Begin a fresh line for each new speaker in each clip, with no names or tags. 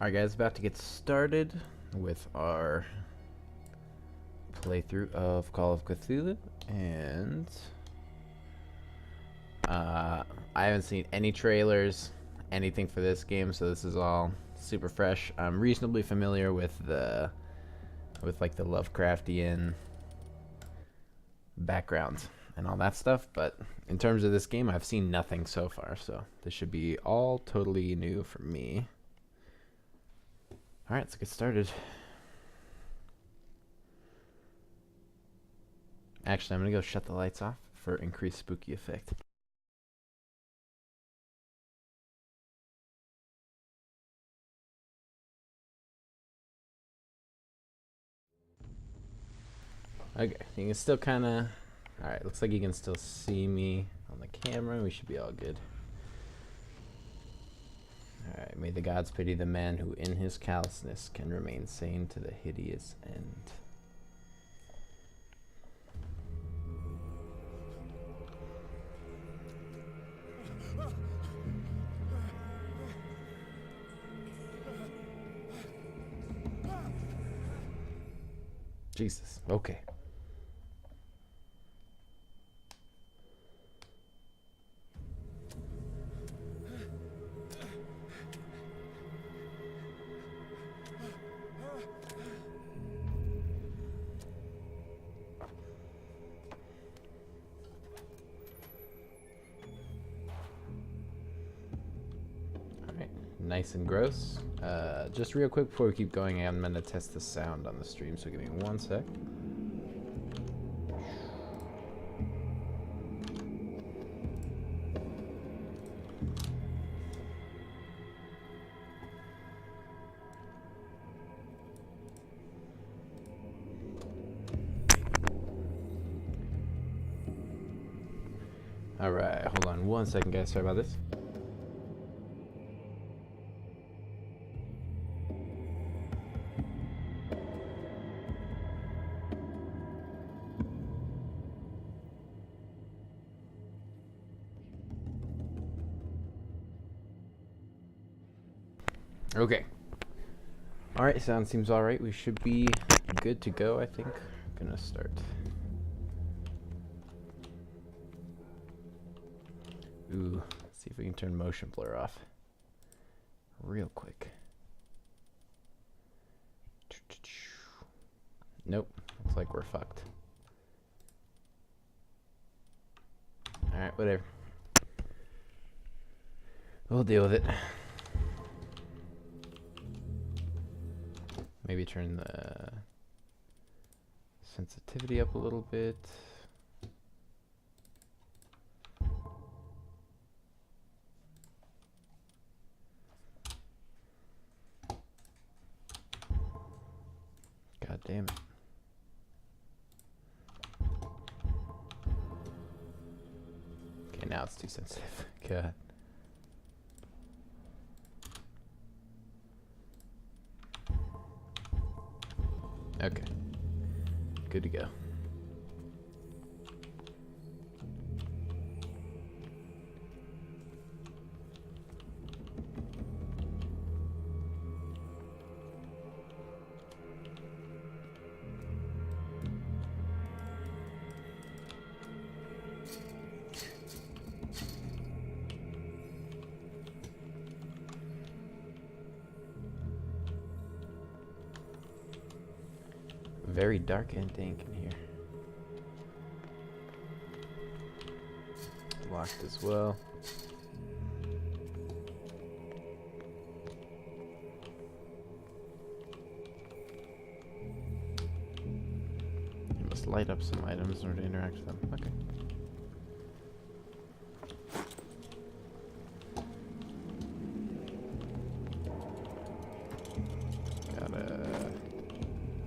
Alright guys, about to get started with our playthrough of Call of Cthulhu, and I haven't seen any trailers, anything for this game, so this is all super fresh. I'm reasonably familiar with like the Lovecraftian background and all that stuff, but in terms of this game, I've seen nothing so far, so this should be all totally new for me. Alright, let's get started. Actually, I'm gonna go shut the lights off for increased spooky effect. Okay, you can still kind of... Alright, looks like you can still see me on the camera. We should be all good. Alright, may the gods pity the man who in his callousness can remain sane to the hideous end. Jesus, okay. Nice and gross. Just real quick before we keep going, I'm going to test the sound on the stream, so give me one sec. Alright, hold on one second, guys. Sorry about this. Okay. Alright, sound seems alright. We should be good to go, I think. Gonna start. Ooh, let's see if we can turn motion blur off real quick. Nope, looks like we're fucked. Alright, whatever. We'll deal with it. Maybe turn the sensitivity up a little bit. God damn it. Okay, now it's too sensitive. God. Okay. Good to go. Very dark and dank in here. Locked as well. You must light up some items in order to interact with them. Okay.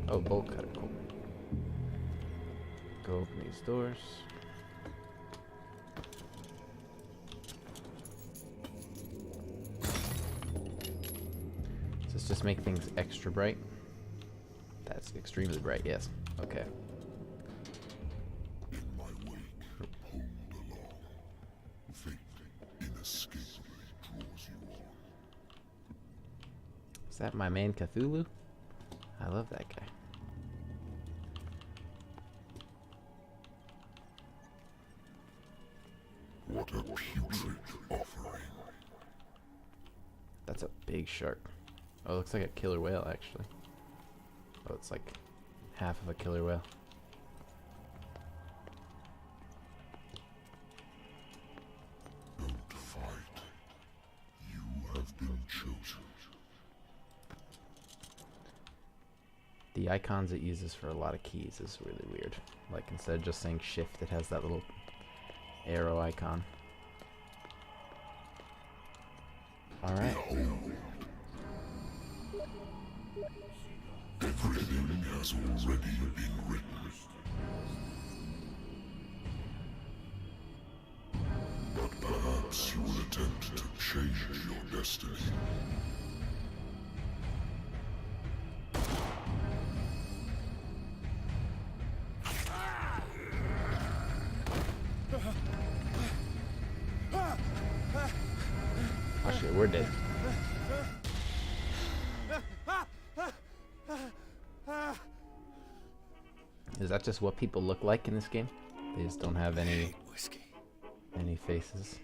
Oh, bolt cutter, cool. Go open these doors. Does this just make things extra bright? That's extremely bright, yes. Okay.
In my wake, hold along. Fate inescapably draws you on.
Is that my man Cthulu? I love that guy.
What a putrid offering.
That's a big shark. Oh, it looks like a killer whale, actually. Oh, it's like half of a killer whale.
Don't fight. You have been chosen.
The icons it uses for a lot of keys is really weird. Like, instead of just saying shift, it has that little arrow icon. Alright.
Everything has already been written. But perhaps you will attempt to change your destiny.
Oh shit, we're dead. Is that just what people look like in this game? They just don't have any faces.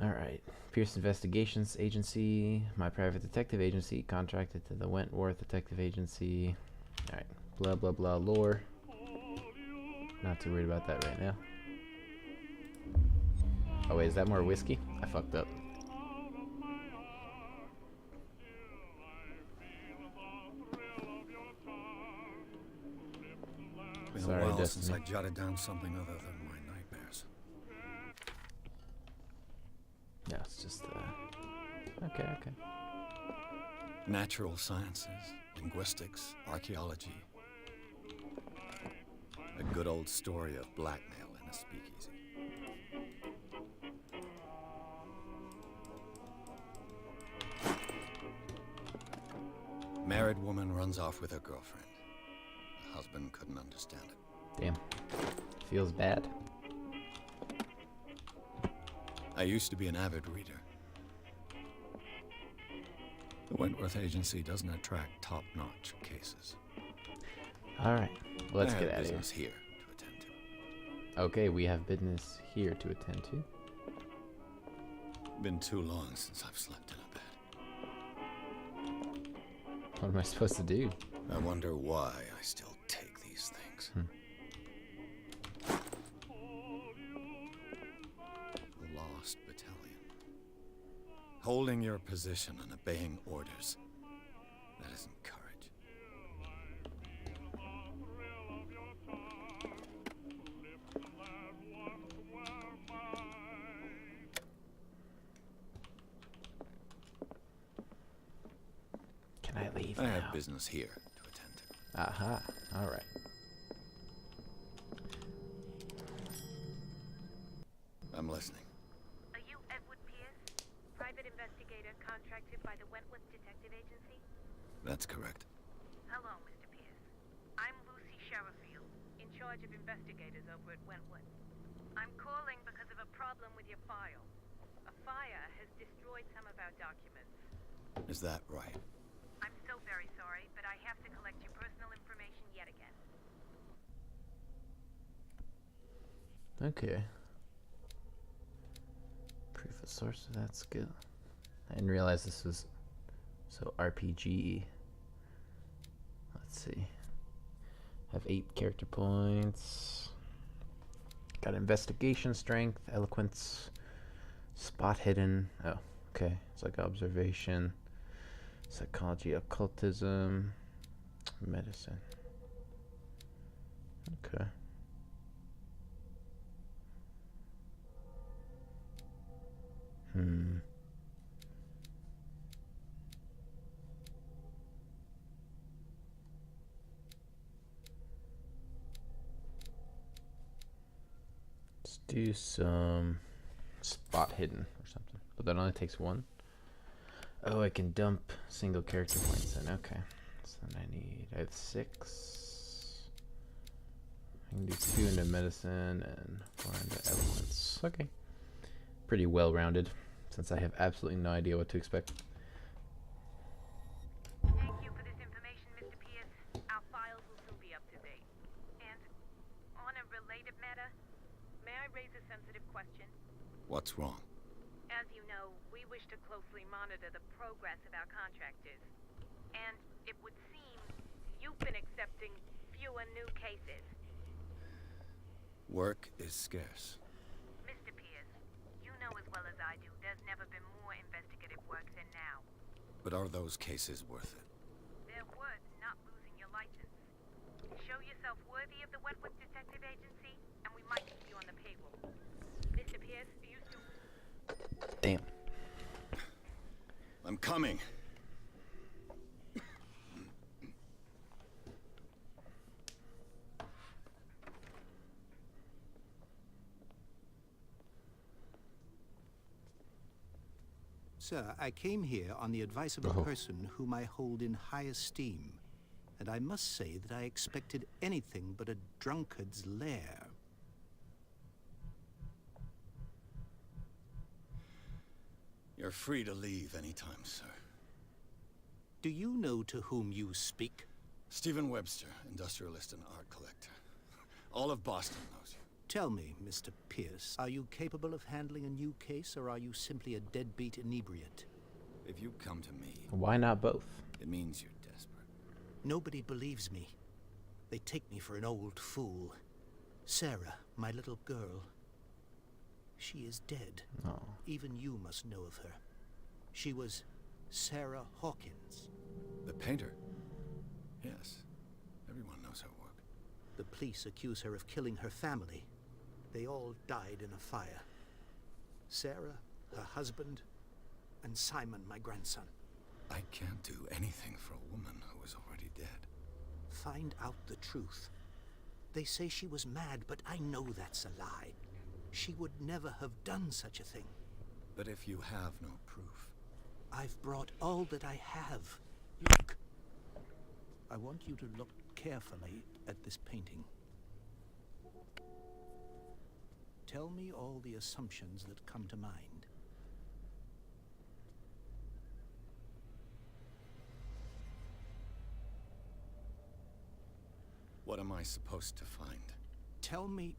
Alright. Pierce Investigations Agency, my private detective agency, contracted to the Wentworth Detective Agency. Alright. Blah blah blah lore. Not too worried about that right now. Oh wait, is that more whiskey? I fucked up.
Been
Sorry,
a while
Destiny.
since I jotted down something other than my nightmares.
No, it's just okay.
Natural sciences, linguistics, archaeology. A good old story of blackmail in a speakeasy. Married woman runs off with her girlfriend. The husband couldn't understand it.
Damn. Feels bad.
I used to be an avid reader. The Wentworth Agency doesn't attract top-notch cases.
Alright, let's
I
get
have
out of here.
business here to attend to.
Okay, we have business here to attend to.
Been too long since I've slept in a bed.
What am I supposed to do?
I wonder why I still take these things. The Lost Battalion. Holding your position and obeying orders. That isn't courage.
Can I leave
I
now?
have business here to attend to.
Aha, alright.
I'm listening.
Are you Edward Pierce, private investigator contracted by the Wentworth Detective Agency?
That's correct.
Hello, Mr. Pierce. I'm Lucy Sherifield, in charge of investigators over at Wentworth. I'm calling because of a problem with your file. A fire has destroyed some of our documents.
Is that right?
I'm so very sorry, but I have to collect your personal information yet again.
Okay. Proof of source of that skill. I didn't realize this was so RPG. Let's see. Have 8 character points. Got investigation, strength, eloquence, spot hidden. Oh, okay. It's like observation, psychology, occultism, medicine. Okay. Let's do some spot hidden or something. But that only takes 1. Oh, I can dump single character points in. Okay. So then I have 6. I can do 2 into medicine and 4 into eloquence. Okay. pretty well-rounded, since I have absolutely no idea what to expect.
Thank you for this information, Mr. Pierce. Our files will soon be up to date. And on a related matter, may I raise a sensitive question?
What's wrong?
As you know, we wish to closely monitor the progress of our contractors. And it would seem you've been accepting fewer new cases.
Work is scarce.
Mr. Pierce, you know as well as I do, there's never been more investigative work than now.
But are those cases worth it?
They're worth not losing your license. Show yourself worthy of the Wentworth Detective Agency, and we might keep you on the payroll. Mr. Pierce, you still...
Damn.
I'm coming.
Sir, I came here on the advice of a person whom I hold in high esteem, and I must say that I expected anything but a drunkard's lair.
You're free to leave anytime, sir.
Do you know to whom you speak?
Stephen Webster, industrialist and art collector. All of Boston knows you.
Tell me, Mr. Pierce, are you capable of handling a new case, or are you simply a deadbeat inebriate?
If you come to me,
Why not both?
it means you're desperate.
Nobody believes me. They take me for an old fool. Sarah, my little girl, she is dead.
Oh.
Even you must know of her. She was Sarah Hawkins.
The painter? Yes. Everyone knows her work.
The police accuse her of killing her family. They all died in a fire. Sarah, her husband, and Simon, my grandson.
I can't do anything for a woman who is already dead.
Find out the truth. They say she was mad, but I know that's a lie. She would never have done such a thing.
But if you have no proof...
I've brought all that I have. Look. I want you to look carefully at this painting. Tell me all the assumptions that come to mind.
What am I supposed to find?
Tell me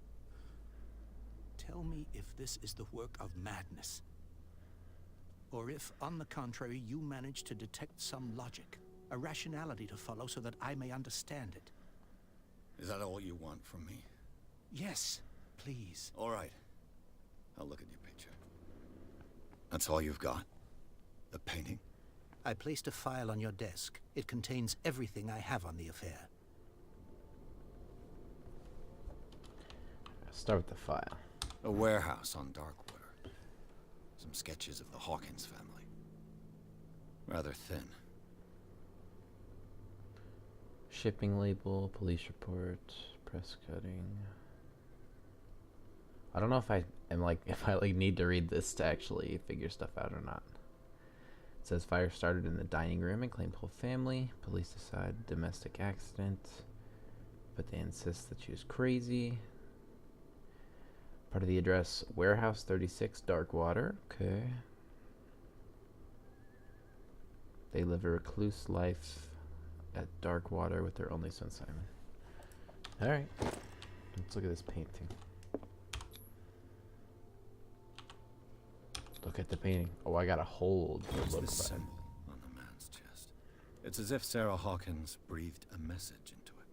if this is the work of madness. Or if, on the contrary, you manage to detect some logic, a rationality to follow so that I may understand it.
Is that all you want from me?
Yes, please.
All right. I'll look at your picture. That's all you've got? The painting?
I placed a file on your desk. It contains everything I have on the affair.
Start with the file.
A warehouse on Darkwater. Some sketches of the Hawkins family. Rather thin.
Shipping label, police report, press cutting. I don't know if I need to read this to actually figure stuff out or not. It says fire started in the dining room and claimed whole family. Police decide domestic accident, but they insist that she was crazy. Part of the address, Warehouse 36, Darkwater. Okay. They live a recluse life at Darkwater with their only son, Simon. Alright. Let's look at this painting. Look at the painting. Oh, I gotta hold the
There's
look
this
button.
symbol on the man's chest. It's as if Sarah Hawkins breathed a message into it.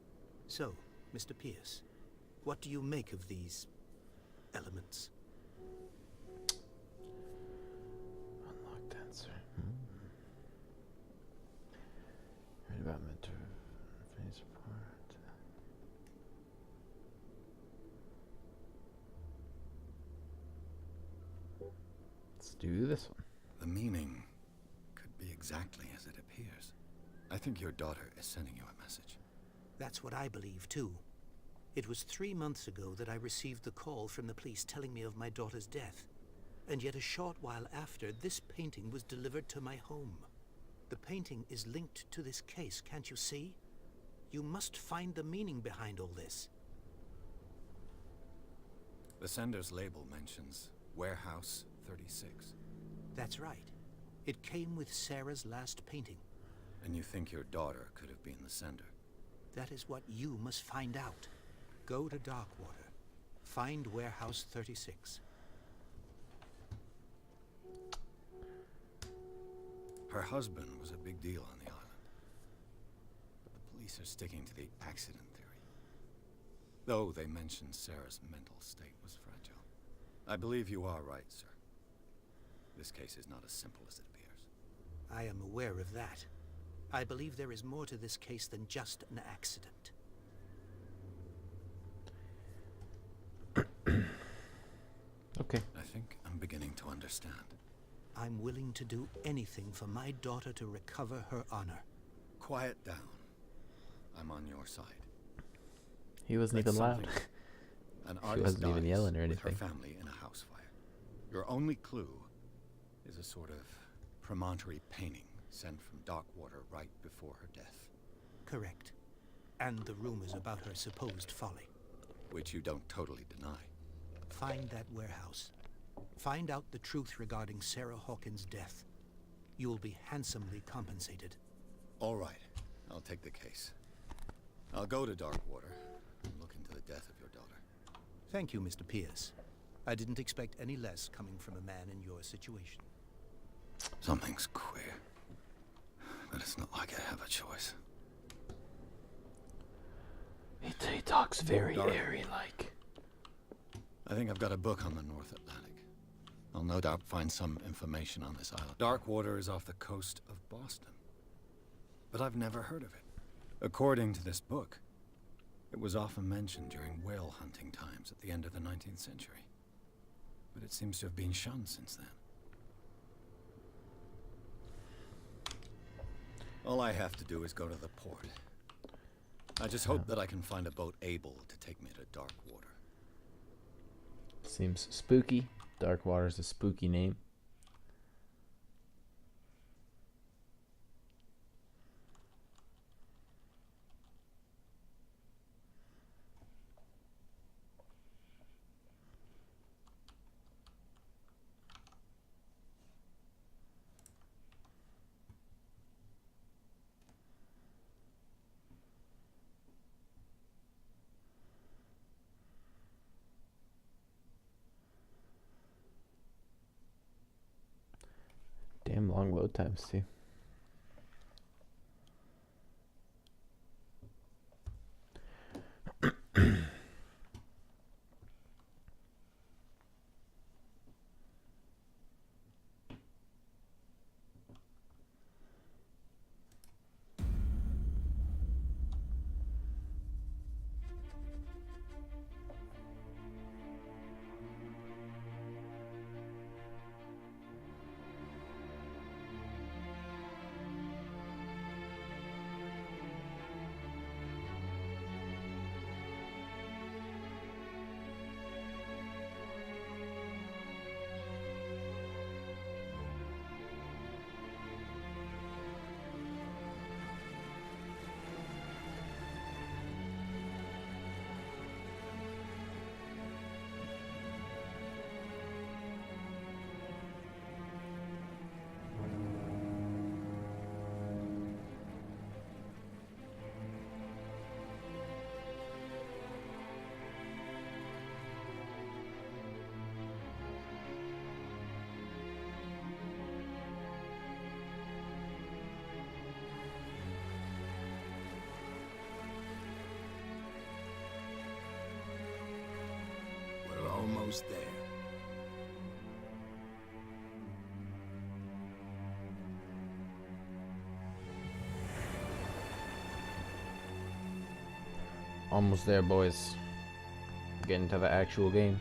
So, Mr. Pierce, what do you make of these elements?
Unlocked answer. Read about mentor. Face report. Let's do this one.
The meaning could be exactly as it appears. I think your daughter is sending you a message.
That's what I believe, too. It was 3 months ago that I received the call from the police telling me of my daughter's death. And yet a short while after, this painting was delivered to my home. The painting is linked to this case, can't you see? You must find the meaning behind all this.
The sender's label mentions Warehouse 36.
That's right. It came with Sarah's last painting.
And you think your daughter could have been the sender?
That is what you must find out. Go to Darkwater. Find Warehouse 36.
Her husband was a big deal on the island. But the police are sticking to the accident theory. Though they mentioned Sarah's mental state was fragile. I believe you are right, sir. This case is not as simple as it appears.
I am aware of that. I believe there is more to this case than just an accident.
Okay.
I think I'm beginning to understand.
I'm willing to do anything for my daughter to recover her honor.
Quiet down. I'm on your side.
He wasn't
That's
even loud.
something. An
He
artist
wasn't even
dies
yelling or
with her
anything.
family in a house fire. Your only clue is a sort of promontory painting sent from Darkwater right before her death.
Correct. And the rumors about her supposed folly.
Which you don't totally deny.
Find that warehouse. Find out the truth regarding Sarah Hawkins' death. You'll be handsomely compensated.
All right. I'll take the case. I'll go to Darkwater and look into the death of your daughter.
Thank you, Mr. Pierce. I didn't expect any less coming from a man in your situation.
Something's queer. But it's not like I have a choice.
He talks very
Dark.
airy-like.
I think I've got a book on the North Atlantic. I'll no doubt find some information on this island. Darkwater is off the coast of Boston. But I've never heard of it. According to this book, it was often mentioned during whale hunting times at the end of the 19th century. But it seems to have been shunned since then. All I have to do is go to the port. I just hope that I can find a boat able to take me to Darkwater.
Seems spooky. Darkwater's a spooky name. Damn long load times too.
We're almost there.
Almost there, boys. Getting to the actual game.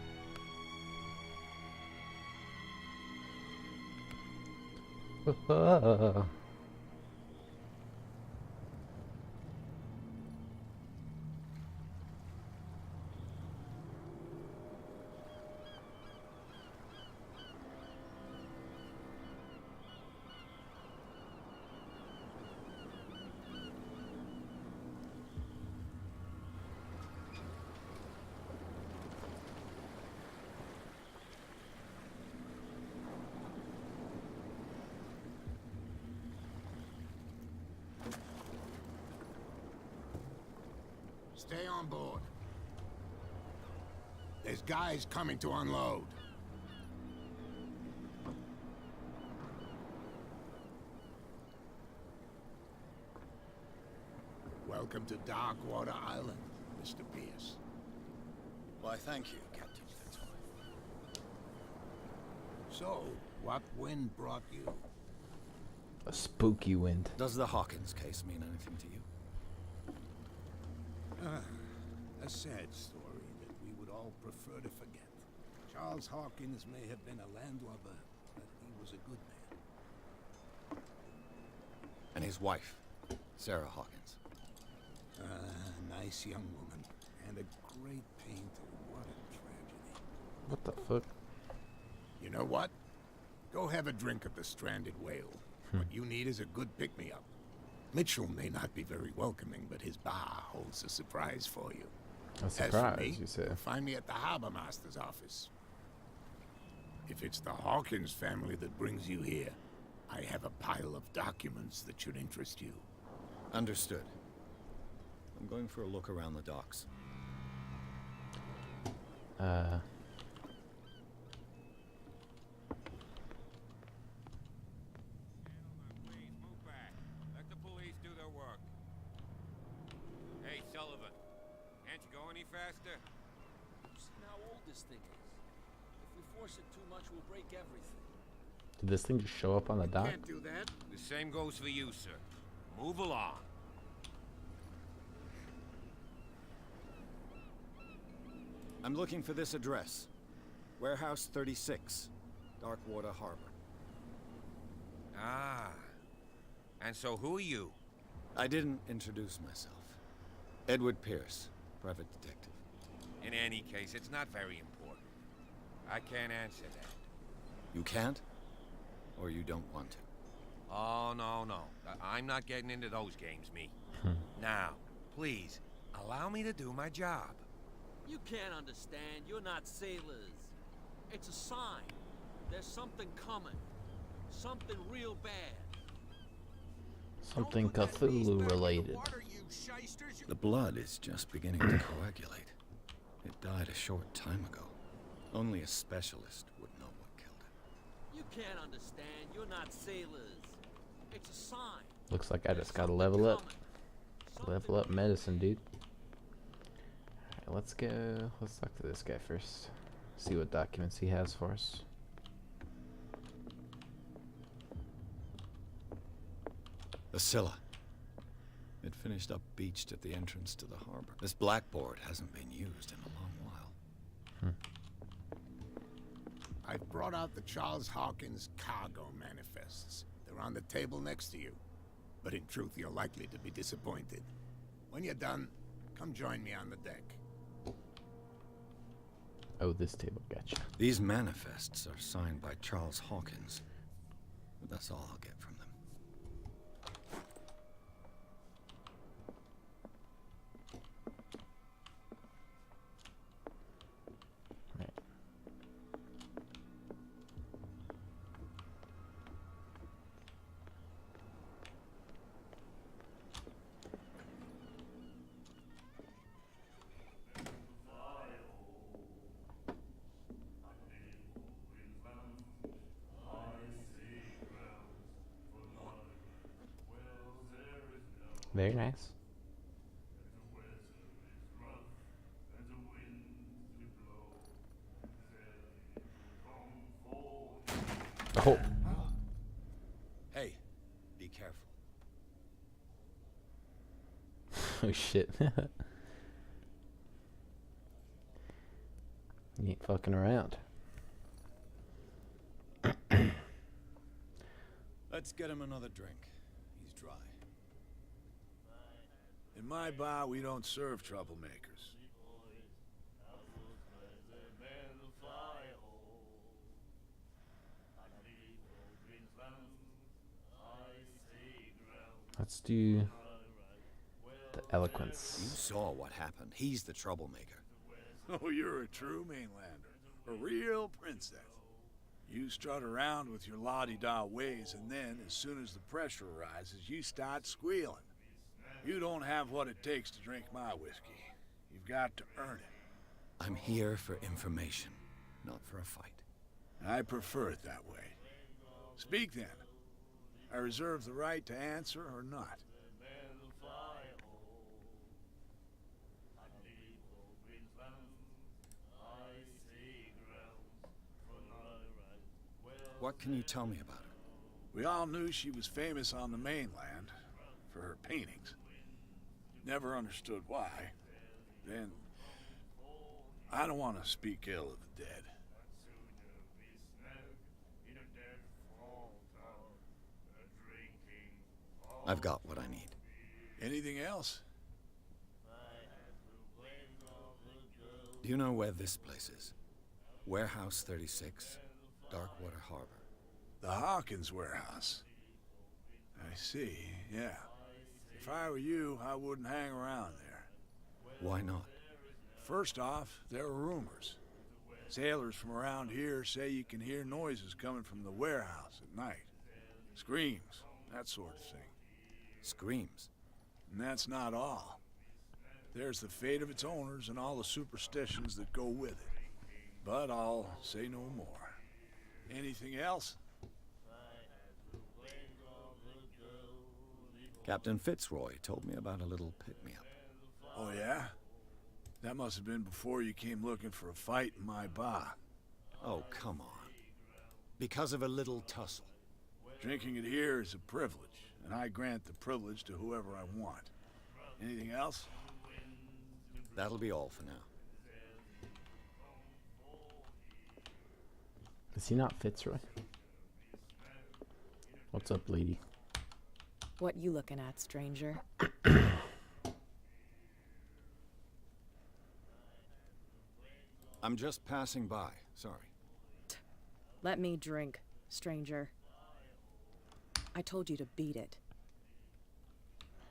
Stay on board. There's guys coming to unload. Welcome to Darkwater Island, Mr. Pierce.
Why, thank you, Captain Fitzroy.
So, what wind brought you?
A spooky wind.
Does the Hawkins case mean anything to you?
A sad story that we would all prefer to forget. Charles Hawkins may have been a landlubber, but he was a good man.
And his wife, Sarah Hawkins.
A nice young woman, and a great painter. What a tragedy.
What the fuck?
You know what? Go have a drink at the Stranded Whale. What you need is a good pick-me-up. Mitchell may not be very welcoming, but his bar holds a surprise for you.
A
As for
surprise,
me,
you say?
find me at the Harbor Master's office. If it's the Hawkins family that brings you here, I have a pile of documents that should interest you.
Understood. I'm going for a look around the docks.
Please move back. Let the police do their work. Hey, Sullivan. Can't you go any faster?
You've seen how old this thing is. If we force it too much, we'll break everything.
Did this thing just show up on the dock?
Can't do that.
The same goes for you, sir. Move along.
I'm looking for this address. Warehouse 36, Darkwater Harbor.
Ah. And so who are you?
I didn't introduce myself. Edward Pierce, private detective.
In any case, it's not very important. I can't answer that.
You can't? Or you don't want to?
Oh, no, no. I'm not getting into those games, me. Now, please, allow me to do my job.
You can't understand. You're not sailors. It's a sign. There's something coming. Something real bad.
Something Cthulu related.
The blood is just beginning to coagulate. It died a short time ago. Only a specialist would know what killed it.
You can't understand. You're not sailors. It's a sign.
Looks like I just gotta
Something
level up.
coming.
Level up medicine, dude. Alright, let's go. Let's talk to this guy first. See what documents he has for us.
The Scylla. It finished up beached at the entrance to the harbor. This blackboard hasn't been used in a long while.
I've brought out the Charles Hawkins cargo manifests. They're on the table next to you. But in truth, you're likely to be disappointed. When you're done, come join me on the deck.
Oh, this table, gotcha.
These manifests are signed by Charles Hawkins. But that's all I'll get from them.
Right. Very nice. Oh,
Hey, be careful.
oh shit. You ain't fucking around.
Let's get him another drink. He's dry.
In my bar, we don't serve troublemakers.
Let's do the
You
eloquence.
saw what happened. He's the troublemaker.
Oh, you're a true mainlander. A real princess. You strut around with your la-di-da ways, and then, as soon as the pressure arises, you start squealing. You don't have what it takes to drink my whiskey. got to earn it.
I'm here for information, not for a fight.
I prefer it that way. Speak then. I reserve the right to answer or not.
What can you tell me about her?
We all knew she was famous on the mainland for her paintings. Never understood why. Then, I don't want to speak ill of the dead.
I've got what I need.
Anything else?
Do you know where this place is? Warehouse 36, Darkwater Harbor.
The Hawkins warehouse. I see, yeah. If I were you, I wouldn't hang around there.
Why not?
First off, there are rumors. Sailors from around here say you can hear noises coming from the warehouse at night. Screams, that sort of thing.
Screams.
And that's not all. There's the fate of its owners and all the superstitions that go with it. But I'll say no more. Anything else?
Captain Fitzroy told me about a little pick-me-up.
Oh, yeah? That must have been before you came looking for a fight in my bar.
Oh, come on. Because of a little tussle.
Drinking it here is a privilege, and I grant the privilege to whoever I want. Anything else?
That'll be all for now.
Is he not Fitzroy? What's up, lady?
What you looking at, stranger?
I'm just passing by. Sorry.
Let me drink, stranger. I told you to beat it.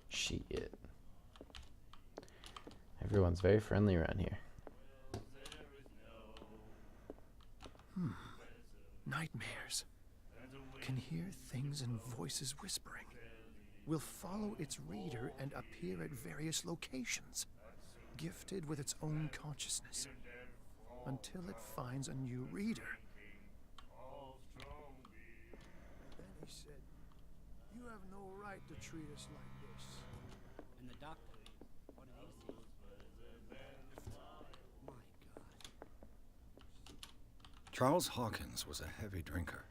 Shit. Everyone's very friendly around here.
Nightmares. Can hear things and voices whispering. Will follow its reader and appear at various locations, gifted with its own consciousness, until it finds a new reader.
Then he said, "You have no right to treat us like this."
And the doctor, what did he say? My God.
Charles Hawkins was a heavy drinker.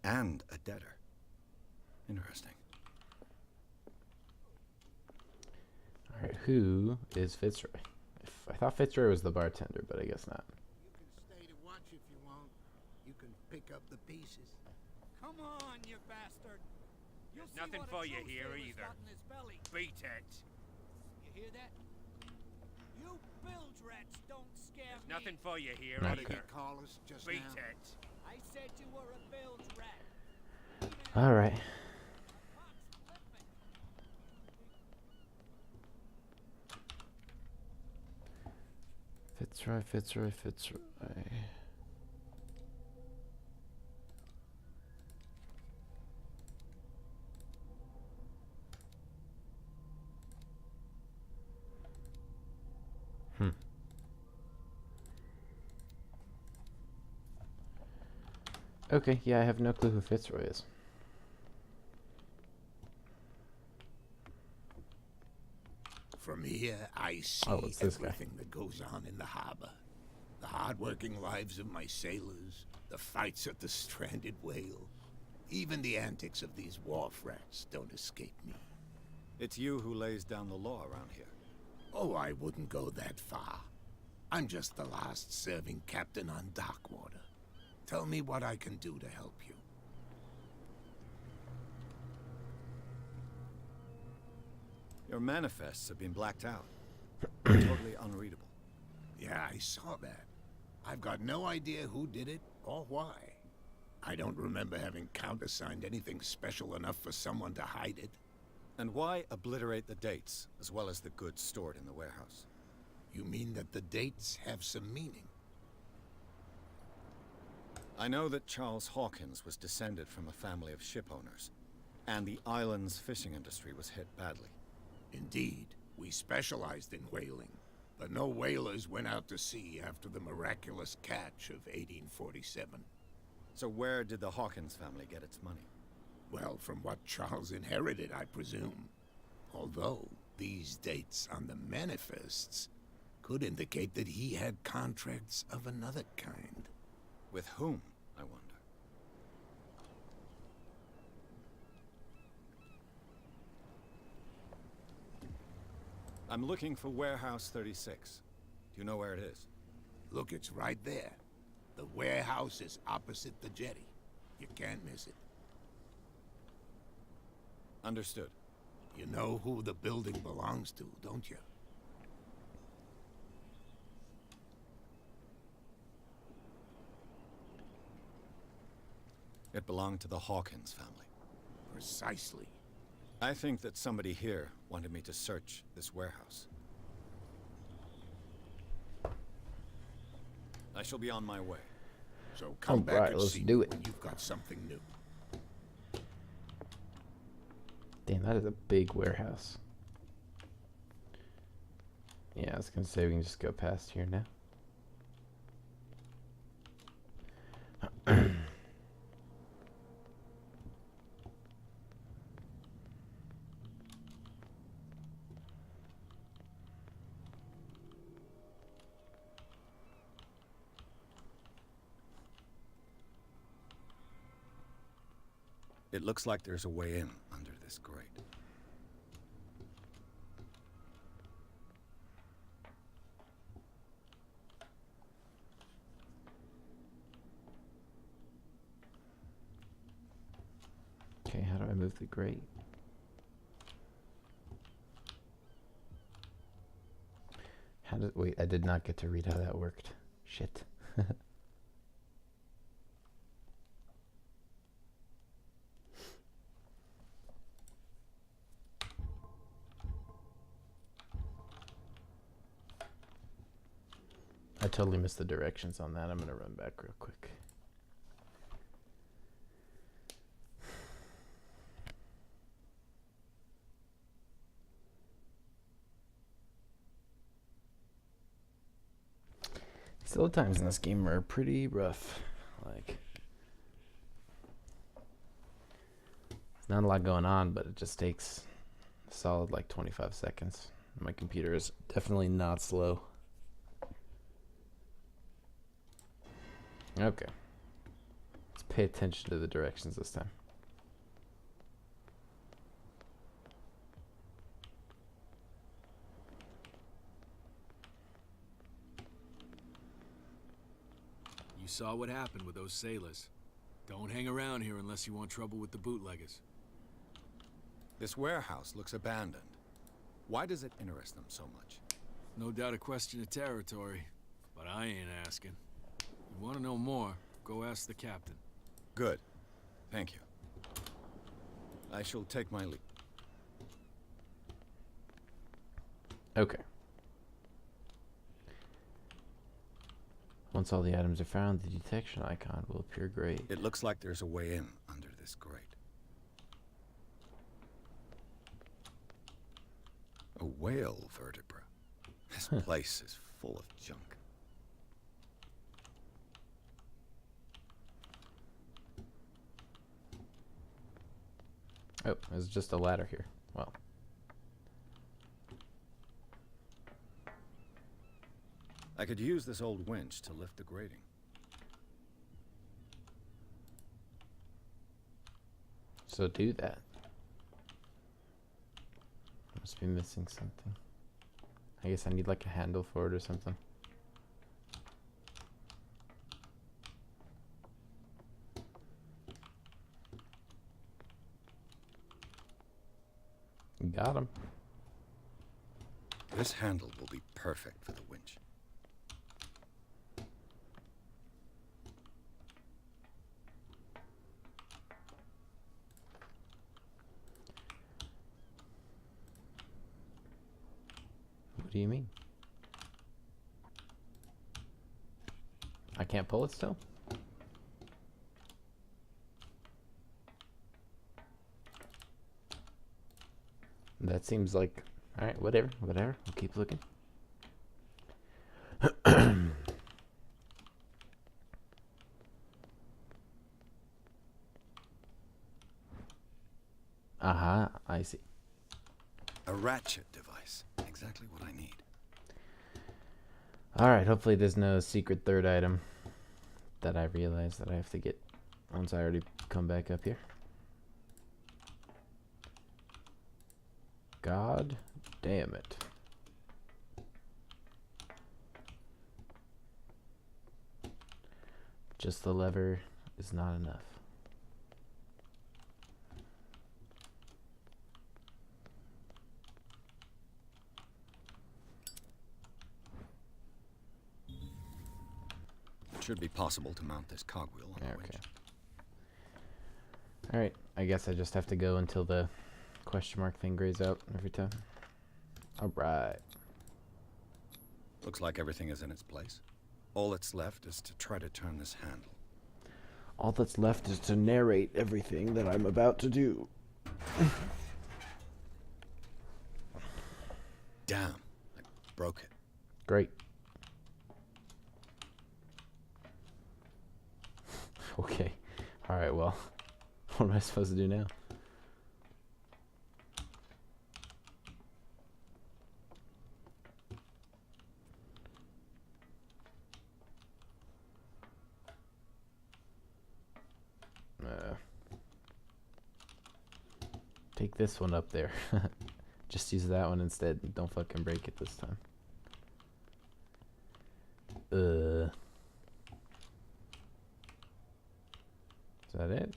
And a debtor. Interesting.
Alright, who is Fitzroy? I thought Fitzroy was the bartender, but I guess not.
You can stay to watch if you want. You can pick up the pieces.
Come on, you bastard! You'll see
Nothing
what a
for you
true
here
sailor's
either.
got in his belly.
Beat it.
You hear that? You bilge rats don't scare me.
Nothing for you here
What did
either.
you call us just
Beat
now?
it.
I said you were a bilge rat.
Alright. Fitzroy. Okay, yeah, I have no clue who Fitzroy is.
From here, I see
Oh, it's this guy.
everything that goes on in the harbor. The hard-working lives of my sailors, the fights at the stranded whale. Even the antics of these wharf rats don't escape me.
It's you who lays down the law around here.
Oh, I wouldn't go that far. I'm just the last serving captain on Darkwater. Tell me what I can do to help you.
Your manifests have been blacked out. Totally unreadable.
Yeah, I saw that. I've got no idea who did it or why. I don't remember having countersigned anything special enough for someone to hide it.
And why obliterate the dates, as well as the goods stored in the warehouse?
You mean that the dates have some meaning?
I know that Charles Hawkins was descended from a family of ship owners, and the island's fishing industry was hit badly.
Indeed, we specialized in whaling. But no whalers went out to sea after the miraculous catch of 1847.
So where did the Hawkins family get its money?
Well, from what Charles inherited, I presume. Although, these dates on the manifests could indicate that he had contracts of another kind.
With whom, I wonder? I'm looking for Warehouse 36. Do you know where it is?
Look, it's right there. The warehouse is opposite the jetty. You can't miss it.
Understood.
You know who the building belongs to, don't you?
It belonged to the Hawkins family.
Precisely.
I think that somebody here wanted me to search this warehouse. I shall be on my way.
So come back
Alright,
and
let's
see
do
me
it.
when you've got something new.
Damn, that is a big warehouse. Yeah, I was gonna say we can just go past here now.
It looks like there's a way in under this grate.
Okay, how do I move the grate? How did, wait, I did not get to read how that worked. Shit. I totally missed the directions on that. I'm gonna run back real quick. Still, times in this game are pretty rough. Like, there's not a lot going on, but it just takes a solid like 25 seconds. My computer is definitely not slow. Okay. Let's pay attention to the directions this time.
You saw what happened with those sailors. Don't hang around here unless you want trouble with the bootleggers.
This warehouse looks abandoned. Why does it interest them so much?
No doubt a question of territory, but I ain't asking. You want to know more, go ask the captain.
Good. Thank you. I shall take my leave.
Okay. Once all the items are found, the detection icon will appear gray.
It looks like there's a way in under this grate. A whale vertebra. This place is full of junk.
Oh, there's just a ladder here. Well.
I could use this old winch to lift the grating.
So do that. Must be missing something. I guess I need like a handle for it or something. Got him.
This handle will be perfect for the winch.
What do you mean? I can't pull it still? That seems like... Alright, whatever. We'll keep looking. Uh-huh, I see.
A ratchet device. Exactly what I need.
Alright, hopefully there's no secret third item that I realize that I have to get once I already come back up here. God damn it. Just the lever is not enough.
It should be possible to mount this cogwheel on the winch.
Alright, I guess I just have to go until the question mark thing grays out every time. Alright.
Looks like everything is in its place. All that's left is to try to turn this handle.
All that's left is to narrate everything that I'm about to do.
Damn, I broke it.
Great. Okay. Alright, well, what am I supposed to do now? Take this one up there. Just use that one instead. Don't fucking break it this time. Is that it?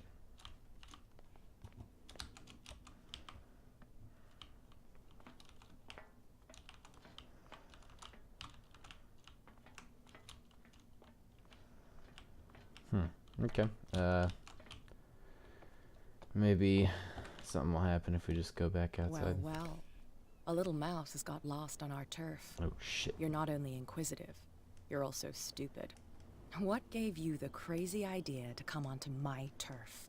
Okay. Maybe something will happen if we just go back outside.
Well. A little mouse has got lost on our turf.
Oh, shit.
You're not only inquisitive, you're also stupid. What gave you the crazy idea to come onto my turf?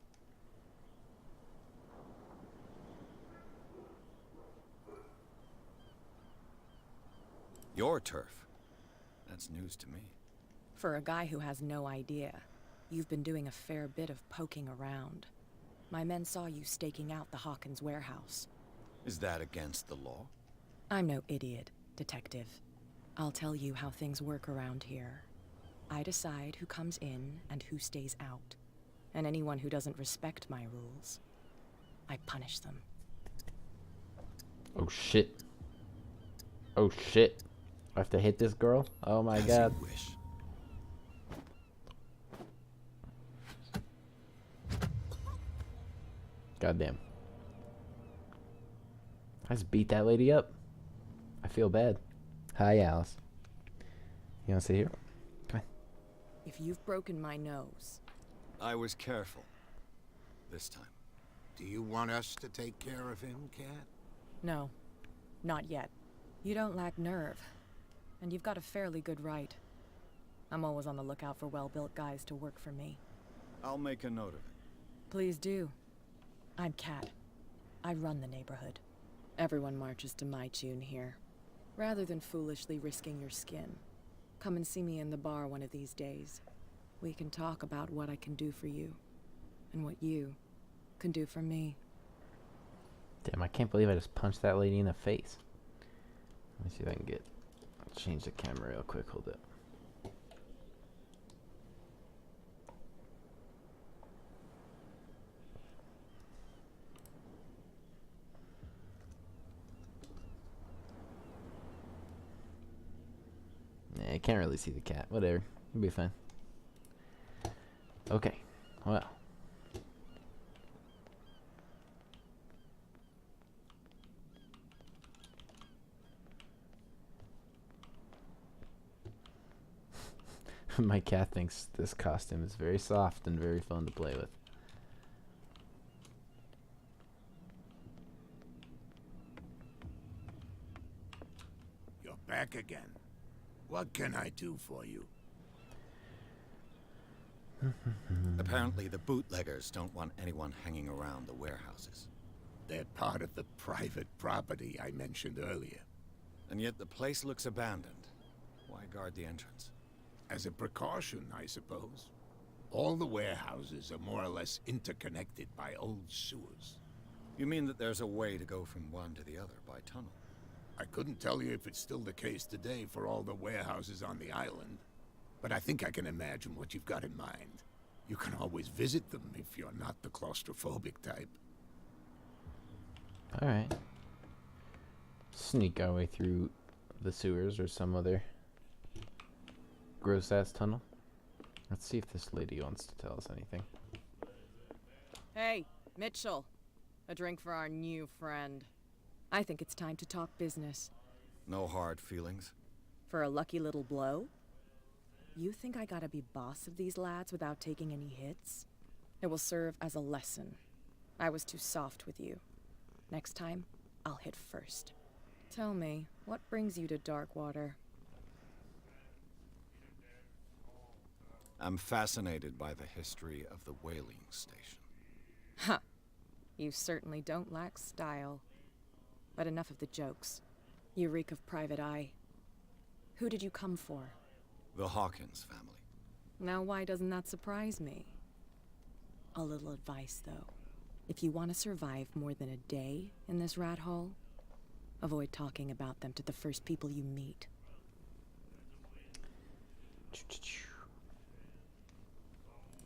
Your turf? That's news to me.
For a guy who has no idea, you've been doing a fair bit of poking around. My men saw you staking out the Hawkins warehouse.
Is that against the law?
I'm no idiot, detective. I'll tell you how things work around here. I decide who comes in and who stays out. And anyone who doesn't respect my rules, I punish them.
Oh, shit. Oh, shit. I have to hit this girl? Oh, my God.
You wish.
Goddamn. I just beat that lady up. I feel bad. Hi, Alice. You wanna sit here? Come on.
If you've broken my nose...
I was careful. This time.
Do you want us to take care of him, Cat?
No. Not yet. You don't lack nerve. And you've got a fairly good right. I'm always on the lookout for well-built guys to work for me.
I'll make a note of it.
Please do. I'm Cat. I run the neighborhood. Everyone marches to my tune here. Rather than foolishly risking your skin, come and see me in the bar one of these days. We can talk about what I can do for you, and what you can do for me.
Damn, I can't believe I just punched that lady in the face. Let me see if I can change the camera real quick. Hold up. I can't really see the cat. Whatever. It'll be fine. Okay. Well. My cat thinks this costume is very soft and very fun to play with.
You're back again. What can I do for you?
Apparently the bootleggers don't want anyone hanging around the warehouses.
They're part of the private property I mentioned earlier.
And yet the place looks abandoned. Why guard the entrance?
As a precaution, I suppose. All the warehouses are more or less interconnected by old sewers.
You mean that there's a way to go from one to the other by tunnel?
I couldn't tell you if it's still the case today for all the warehouses on the island, but I think I can imagine what you've got in mind. You can always visit them if you're not the claustrophobic type.
Alright. Sneak our way through the sewers or some other gross-ass tunnel. Let's see if this lady wants to tell us anything.
Hey, Mitchell. A drink for our new friend. I think it's time to talk business.
No hard feelings?
For a lucky little blow? You think I gotta be boss of these lads without taking any hits? It will serve as a lesson. I was too soft with you. Next time, I'll hit first. Tell me, what brings you to Darkwater?
I'm fascinated by the history of the whaling station.
Ha! You certainly don't lack style. But enough of the jokes. You reek of private eye. Who did you come for?
The Hawkins family.
Now why doesn't that surprise me? A little advice, though. If you want to survive more than a day in this rat hole, avoid talking about them to the first people you meet.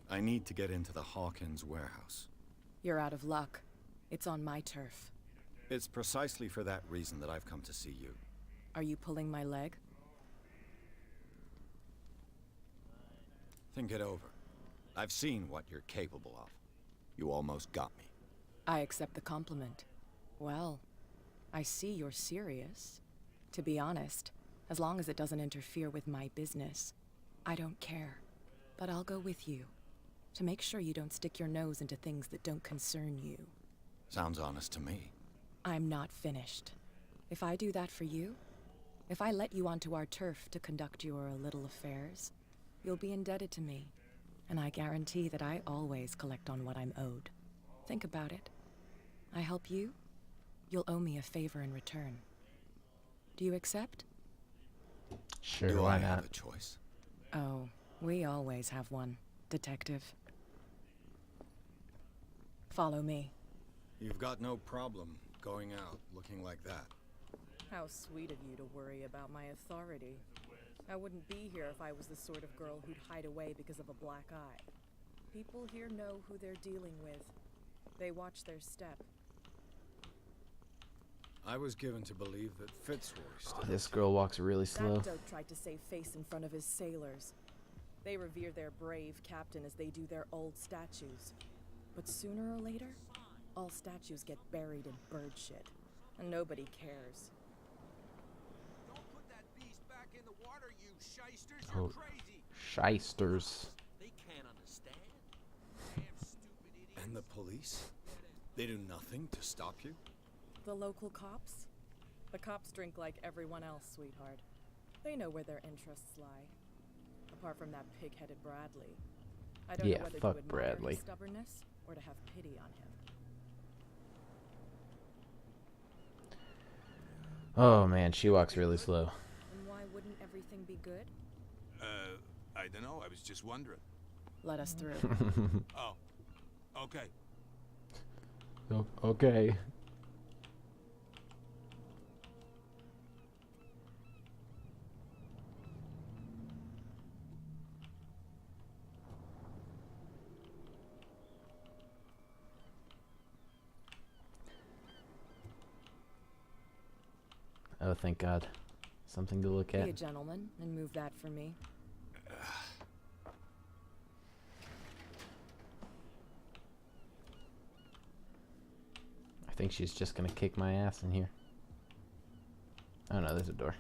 I need to get into the Hawkins warehouse.
You're out of luck. It's on my turf.
It's precisely for that reason that I've come to see you.
Are you pulling my leg?
Think it over. I've seen what you're capable of. You almost got me.
I accept the compliment. Well, I see you're serious. To be honest, as long as it doesn't interfere with my business, I don't care. But I'll go with you, to make sure you don't stick your nose into things that don't concern you.
Sounds honest to me.
I'm not finished. If I do that for you, if I let you onto our turf to conduct your little affairs, you'll be indebted to me, and I guarantee that I always collect on what I'm owed. Think about it. I help you, you'll owe me a favor in return. Do you accept?
Sure,
Do
why
I
not?
have a choice?
Oh, we always have one, Detective. Follow me.
You've got no problem going out looking like that.
How sweet of you to worry about my authority. I wouldn't be here if I was the sort of girl who'd hide away because of a black eye. People here know who they're dealing with. They watch their step.
I was given to believe that Fitzroy
Oh, this girl walks really slow.
That dope tried to save face in front of his sailors. They revere their brave captain as they do their old statues. But sooner or later, all statues get buried in bird shit. And nobody cares.
Don't put that beast back in the water, you shysters.
Oh,
You're crazy.
shysters.
They can't understand. Damn stupid idiots.
And the police? They do nothing to stop you?
The local cops? The cops drink like everyone else, sweetheart. They know where their interests lie. Apart from that pig-headed Bradley. I don't know whether to admire
Bradley.
his stubbornness or to have pity on him.
Oh man, she walks really slow.
And why wouldn't everything be good?
I don't know. I was just wondering.
Let us through.
Oh, okay.
Okay. Oh, thank God. Something to look
Be
at.
a gentleman and move that for me.
I think she's just gonna kick my ass in here. Oh no, there's a door.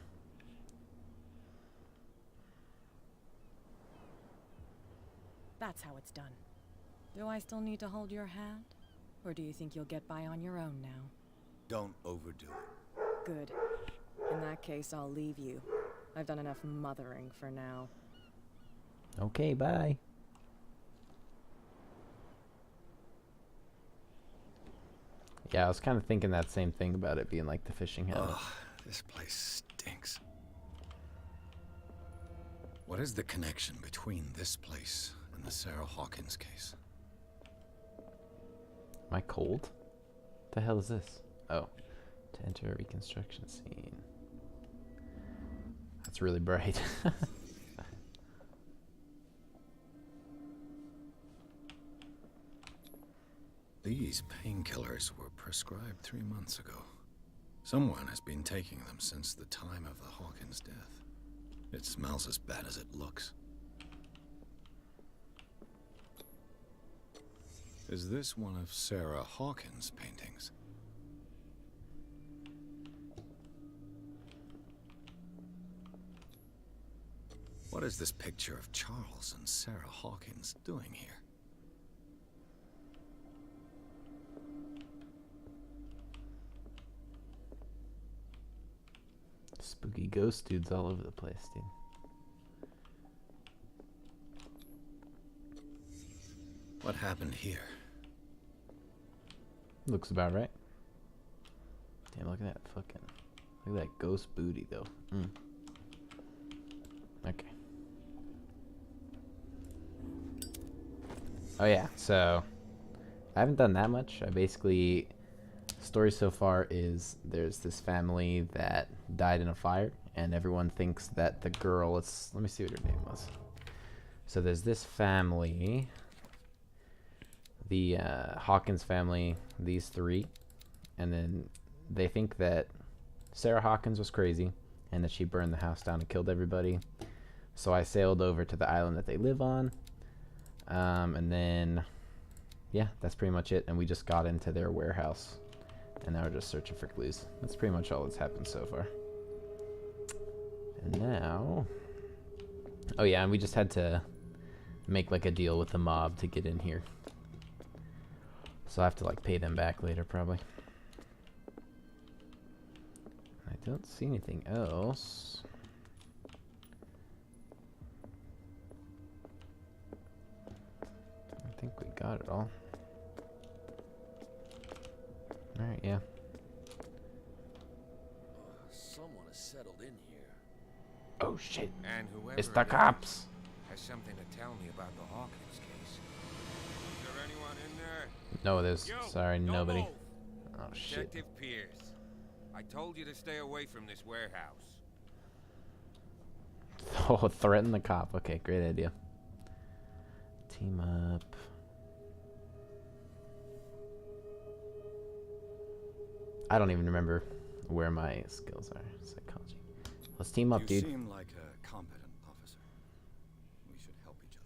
That's how it's done. Do I still need to hold your hand? Or do you think you'll get by on your own now?
Don't overdo it.
Good. In that case, I'll leave you. I've done enough mothering for now.
Okay, bye. Yeah, I was kind of thinking that same thing about it being like the fishing hamlet.
Ugh, this place stinks. What is the connection between this place and the Sarah Hawkins case?
Am I cold? The hell is this? Oh, to enter a reconstruction scene. That's really bright.
These painkillers were prescribed 3 months ago. Someone has been taking them since the time of the Hawkins' death. It smells as bad as it looks. Is this one of Sarah Hawkins' paintings? What is this picture of Charles and Sarah Hawkins doing here?
Spooky ghost dudes all over the place, dude.
What happened here?
Looks about right. Damn, look at that fucking... Look at that ghost booty, though. Okay. Oh, yeah, so... I haven't done that much. I basically... Story so far is there's this family that died in a fire, and everyone thinks that the girl... Let me see what her name was. So there's this family... The Hawkins family, these three, and then they think that Sarah Hawkins was crazy and that she burned the house down and killed everybody. So I sailed over to the island that they live on, and then yeah, that's pretty much it. And we just got into their warehouse, and now we're just searching for clues. That's pretty much all that's happened so far. And now, oh yeah, and we just had to make like a deal with the mob to get in here. So I have to like pay them back later probably. I don't see anything else. I think we got it all. Alright, yeah.
Someone has settled in here.
Oh shit.
And whoever
It's the
it is
cops.
has something to tell me about the Hawkins case. Is there anyone in there?
No, there's... Sorry,
Don't
nobody.
move.
Oh shit.
Detective Pierce, I told you to stay away from this warehouse.
Oh, threaten the cop. Okay, great idea. Team up. I don't even remember where my skills are. Psychology. Let's team up, dude.
You seem like a competent officer. We should help each other.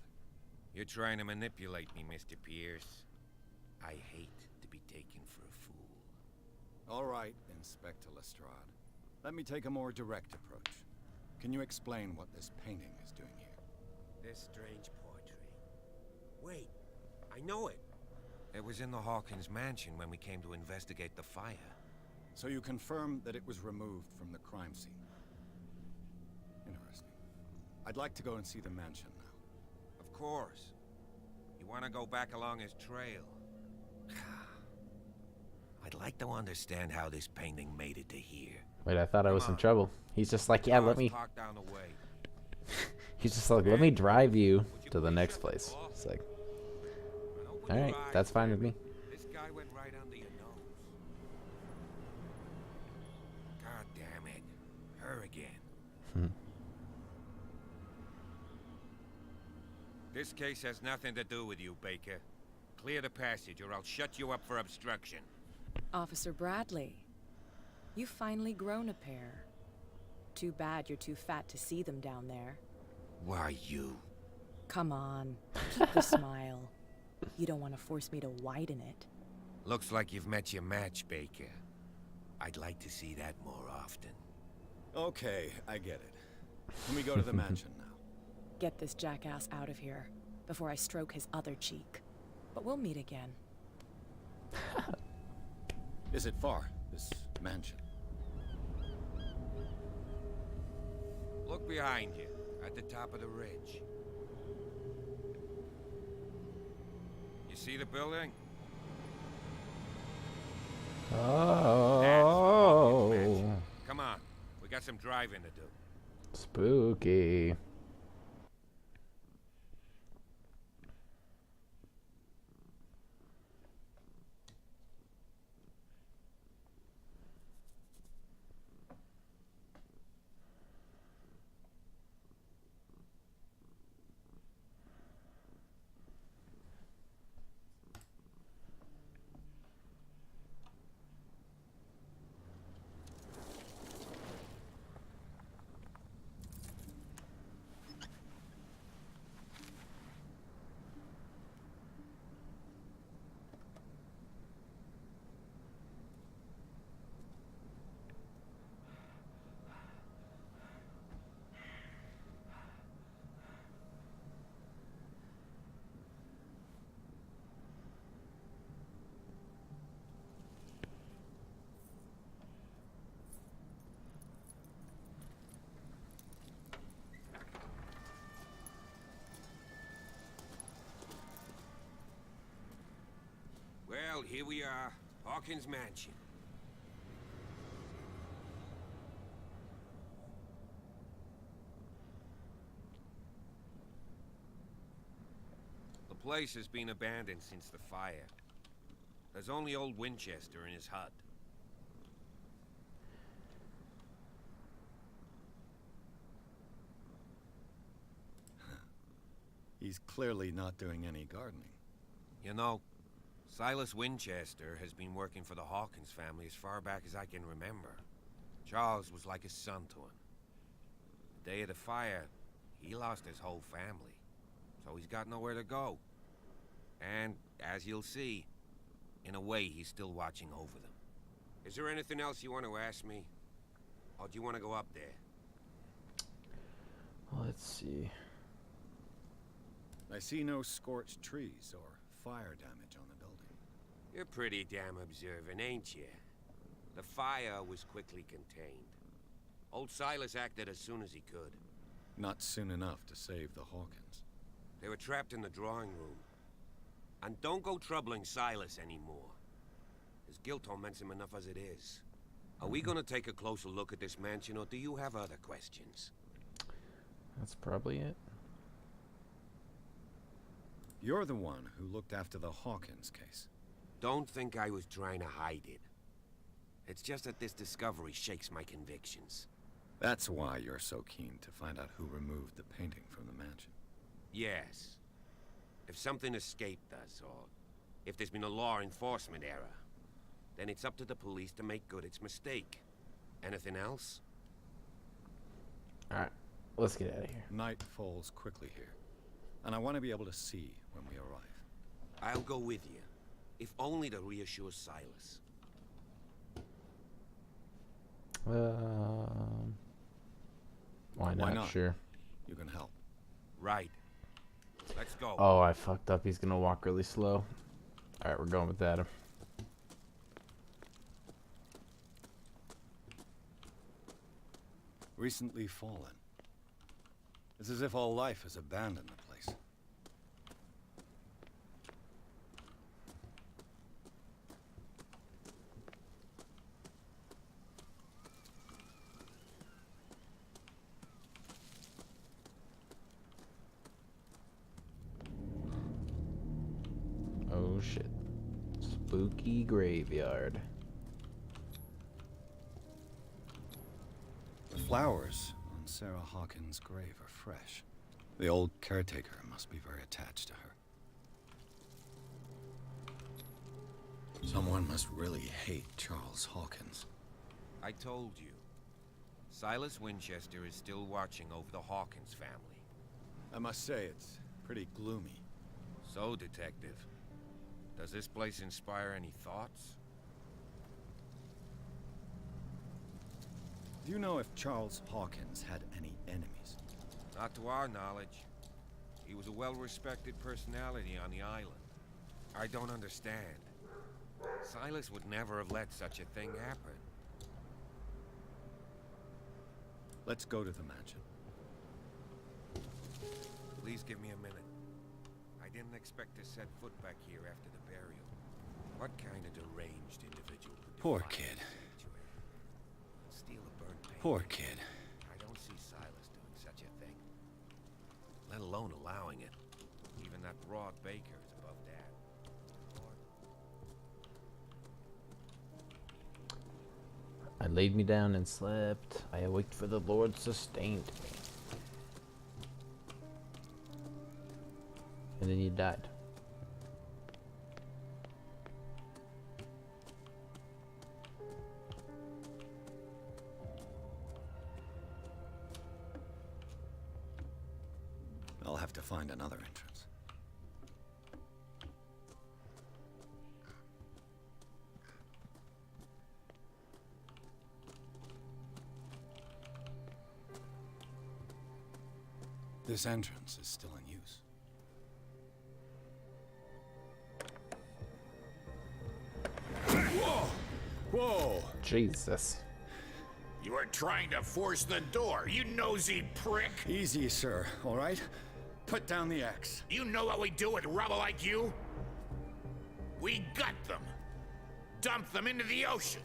You're trying to manipulate me, Mr. Pierce. I hate to be taken for a fool.
All right, Inspector Lestrade. Let me take a more direct approach. Can you explain what this painting is doing here?
This strange portrait. Wait, I know it. It was in the Hawkins mansion when we came to investigate the fire.
So you confirm that it was removed from the crime scene? Interesting. I'd like to go and see the mansion now.
Of course. You want to go back along his trail? I'd like to understand how this painting made it to here.
Wait, I thought I was in trouble. He's just like, yeah, let me...
Parked down the way.
He's just like, let me drive you to the next place. It's like, alright, that's fine with me.
This guy went right under your nose. God damn it. Her again. This case has nothing to do with you, Baker. Clear the passage or I'll shut you up for obstruction.
Officer Bradley, you've finally grown a pair. Too bad you're too fat to see them down there.
Why you?
Come on, keep the smile. You don't want to force me to widen it.
Looks like you've met your match, Baker. I'd like to see that more often.
Okay, I get it. Can we go to the mansion now?
Get this jackass out of here before I stroke his other cheek. But we'll meet again.
Is it far, this mansion?
Look behind you, at the top of the ridge. You see the building?
Oh.
Come on, we got some driving to do.
Spooky.
Well, here we are. Hawkins Mansion. The place has been abandoned since the fire. There's only old Winchester in his hut.
He's clearly not doing any gardening.
You know, Silas Winchester has been working for the Hawkins family as far back as I can remember. Charles was like a son to him. The day of the fire, he lost his whole family, so he's got nowhere to go. And, as you'll see, in a way, he's still watching over them. Is there anything else you want to ask me? Or do you want to go up there?
Let's see.
I see no scorched trees or fire damage on the building.
You're pretty damn observant, ain't you? The fire was quickly contained. Old Silas acted as soon as he could.
Not soon enough to save the Hawkins.
They were trapped in the drawing room. And don't go troubling Silas anymore. His guilt torments him enough as it is. Are we gonna take a closer look at this mansion, or do you have other questions?
That's probably it.
You're the one who looked after the Hawkins case.
Don't think I was trying to hide it. It's just that this discovery shakes my convictions.
That's why you're so keen to find out who removed the painting from the mansion.
Yes. If something escaped us, or if there's been a law enforcement error, then it's up to the police to make good its mistake. Anything else?
Alright, let's get out of here.
Night falls quickly here, and I want to be able to see when we arrive.
I'll go with you, if only to reassure Silas.
Why not? Sure.
You can help.
Right. Let's go.
Oh, I fucked up. He's gonna walk really slow. Alright, we're going with Adam.
Recently fallen. It's as if all life has abandoned the place.
Oh shit. Spooky graveyard.
The flowers on Sarah Hawkins' grave are fresh. The old caretaker must be very attached to her. Someone must really hate Charles Hawkins.
I told you. Silas Winchester is still watching over the Hawkins family.
I must say, it's pretty gloomy.
So, Detective, does this place inspire any thoughts?
Do you know if Charles Hawkins had any enemies?
Not to our knowledge. He was a well-respected personality on the island. I don't understand. Silas would never have let such a thing happen.
Let's go to the mansion.
Please give me a minute. I didn't expect to set foot back here after the burial. What kind of deranged individual would
Poor
defy
kid.
this sanctuary? Steal a burnt painting?
Poor kid.
I don't see Silas doing such a thing. Let alone allowing it. Even that broad baker is above that.
I laid me down and slept. I awaked for the Lord sustained me. And then you died.
I'll have to find another entrance. This entrance is still in use.
Whoa! Whoa!
Jesus.
You are trying to force the door, you nosy prick!
Easy, sir, all right? Put down the axe.
You know what we do with rubble like you? We gut them. Dump them into the ocean.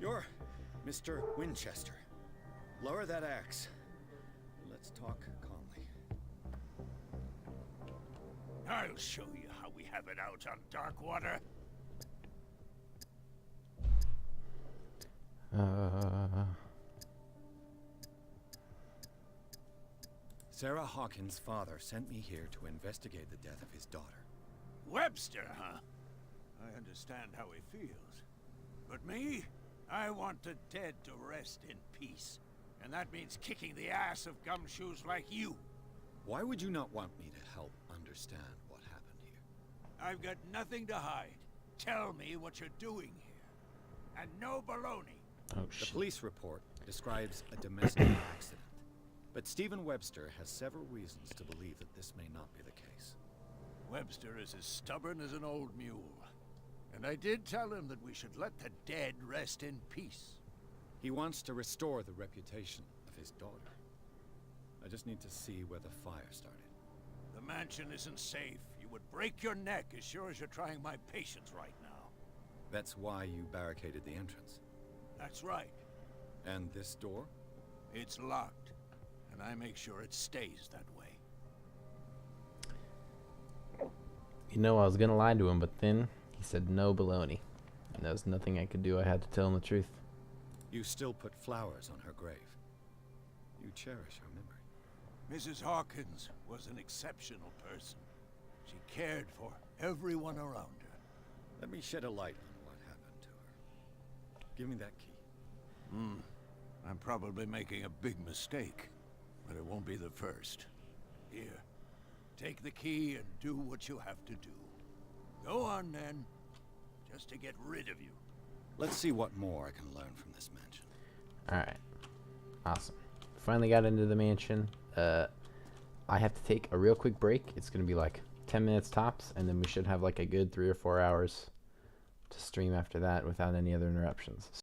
You're Mr. Winchester. Lower that axe. Let's talk calmly.
I'll show you how we have it out on Darkwater.
Sarah Hawkins' father sent me here to investigate the death of his daughter.
Webster, huh? I understand how he feels. But me? I want the dead to rest in peace. And that means kicking the ass of gumshoes like you.
Why would you not want me to help understand what happened here?
I've got nothing to hide. Tell me what you're doing here. And no baloney.
Oh,
the
shit.
police report describes a domestic accident. But Stephen Webster has several reasons to believe that this may not be the case.
Webster is as stubborn as an old mule. And I did tell him that we should let the dead rest in peace.
He wants to restore the reputation of his daughter. I just need to see where the fire started.
The mansion isn't safe. You would break your neck as sure as you're trying my patience right now.
That's why you barricaded the entrance.
That's right.
And this door?
It's locked. And I make sure it stays that way.
You know, I was gonna lie to him, but then he said no baloney. And there was nothing I could do. I had to tell him the truth.
You still put flowers on her grave. You cherish her memory.
Mrs. Hawkins was an exceptional person. She cared for everyone around her.
Let me shed a light on what happened to her. Give me that key.
I'm probably making a big mistake, but it won't be the first. Here, take the key and do what you have to do. Go on, then, just to get rid of you.
Let's see what more I can learn from this mansion.
Alright. Awesome. Finally got into the mansion. I have to take a real quick break. It's going to be like 10 minutes tops, and then we should have like a good 3 or 4 hours to stream after that without any other interruptions.